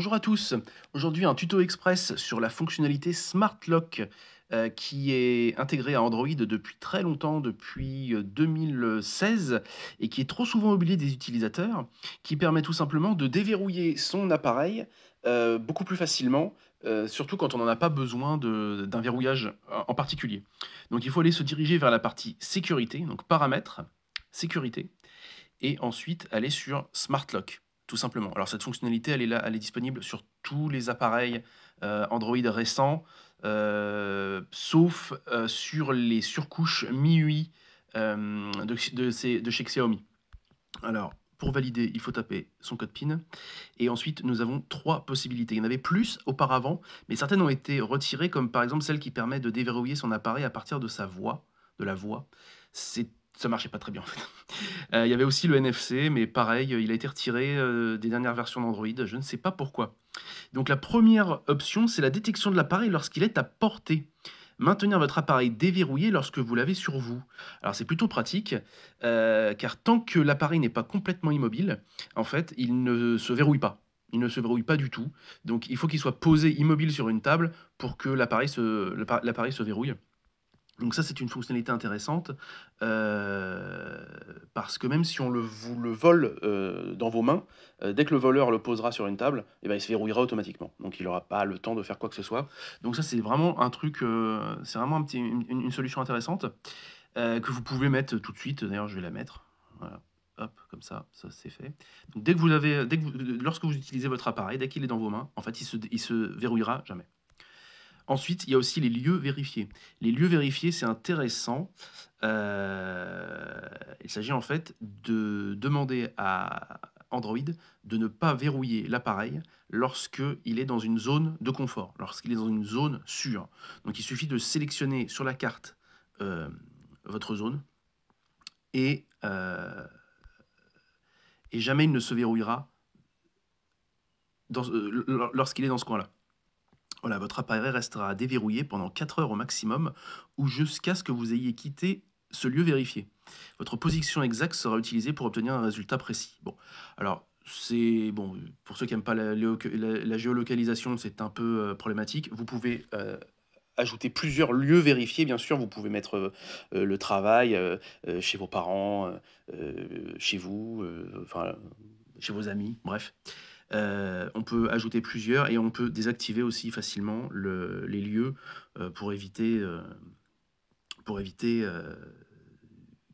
Bonjour à tous. Aujourd'hui, un tuto express sur la fonctionnalité Smart Lock qui est intégrée à Android depuis très longtemps, depuis 2016 et qui est trop souvent oubliée des utilisateurs, qui permet tout simplement de déverrouiller son appareil beaucoup plus facilement, surtout quand on n'en a pas besoin d'un verrouillage en particulier. Donc il faut aller se diriger vers la partie sécurité, donc paramètres, sécurité, et ensuite aller sur Smart Lock, tout simplement. Alors cette fonctionnalité, elle est là, elle est disponible sur tous les appareils Android récents, sauf sur les surcouches MIUI de chez Xiaomi. Alors, pour valider, il faut taper son code PIN. Et ensuite, nous avons trois possibilités. Il y en avait plus auparavant, mais certaines ont été retirées, comme par exemple celle qui permet de déverrouiller son appareil à partir de sa voix, de la voix. Ça marchait pas très bien en fait. Il y avait aussi le NFC, mais pareil, il a été retiré des dernières versions d'Android, je ne sais pas pourquoi. Donc la première option, c'est la détection de l'appareil lorsqu'il est à portée. Maintenir votre appareil déverrouillé lorsque vous l'avez sur vous. Alors c'est plutôt pratique, car tant que l'appareil n'est pas complètement immobile, en fait, il ne se verrouille pas. Il ne se verrouille pas du tout. Donc il faut qu'il soit posé immobile sur une table pour que l'appareil se verrouille. Donc ça, c'est une fonctionnalité intéressante, parce que même si vous le vole dans vos mains, dès que le voleur le posera sur une table, eh ben, il se verrouillera automatiquement. Donc il n'aura pas le temps de faire quoi que ce soit. Donc ça, c'est vraiment un truc, c'est vraiment une solution intéressante que vous pouvez mettre tout de suite. D'ailleurs, je vais la mettre. Voilà. Hop, comme ça c'est fait. Donc lorsque vous utilisez votre appareil, dès qu'il est dans vos mains, en fait, il se verrouillera jamais. Ensuite, il y a aussi les lieux vérifiés. Les lieux vérifiés, c'est intéressant. Il s'agit en fait de demander à Android de ne pas verrouiller l'appareil lorsqu'il est dans une zone de confort, lorsqu'il est dans une zone sûre. Donc il suffit de sélectionner sur la carte votre zone et, jamais il ne se verrouillera lorsqu'il est dans ce coin-là. Voilà, votre appareil restera déverrouillé pendant 4 heures au maximum ou jusqu'à ce que vous ayez quitté ce lieu vérifié. Votre position exacte sera utilisée pour obtenir un résultat précis. Bon, alors c'est bon pour ceux qui n'aiment pas la géolocalisation, c'est un peu problématique. Vous pouvez ajouter plusieurs lieux vérifiés, bien sûr. Vous pouvez mettre le travail chez vos parents, chez vous, enfin chez vos amis, bref. On peut ajouter plusieurs et on peut désactiver aussi facilement les lieux pour éviter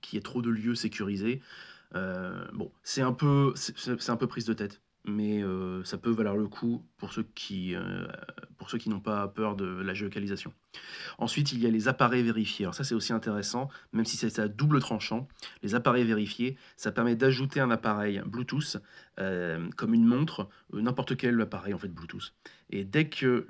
qu'il y ait trop de lieux sécurisés. Bon, c'est un peu prise de tête, mais ça peut valoir le coup pour ceux qui n'ont pas peur de la géolocalisation. Ensuite, il y a les appareils vérifiés. Alors ça, c'est aussi intéressant, même si c'est à double tranchant. Les appareils vérifiés, ça permet d'ajouter un appareil Bluetooth, comme une montre, n'importe quel appareil en fait Bluetooth. Et dès que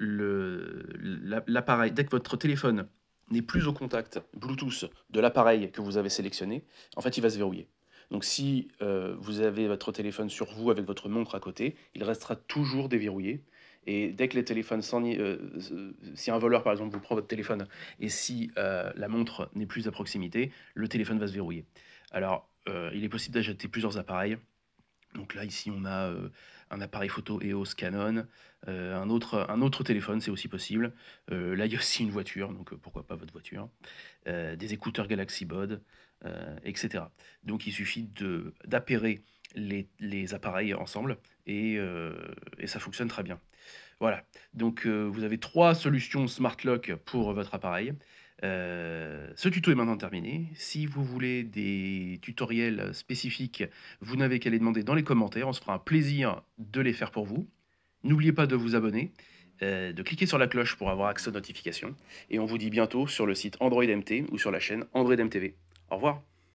dès que votre téléphone n'est plus au contact Bluetooth de l'appareil que vous avez sélectionné, en fait, il va se verrouiller. Donc si vous avez votre téléphone sur vous avec votre montre à côté, il restera toujours déverrouillé. Et dès que les téléphones si un voleur par exemple vous prend votre téléphone et si la montre n'est plus à proximité, le téléphone va se verrouiller. Alors il est possible d'ajouter plusieurs appareils. Donc là ici on a un appareil photo EOS Canon, un autre téléphone, c'est aussi possible. Là il y a aussi une voiture, donc pourquoi pas votre voiture. Des écouteurs Galaxy Buds, etc. Donc il suffit d'appairer les appareils ensemble et ça fonctionne très bien. Voilà, donc vous avez 3 solutions Smart Lock pour votre appareil. Ce tuto est maintenant terminé. Si vous voulez des tutoriels spécifiques, vous n'avez qu'à les demander dans les commentaires. On se fera un plaisir de les faire pour vous. N'oubliez pas de vous abonner, de cliquer sur la cloche pour avoir accès aux notifications. Et on vous dit bientôt sur le site Android MT ou sur la chaîne Android MTV. Au revoir.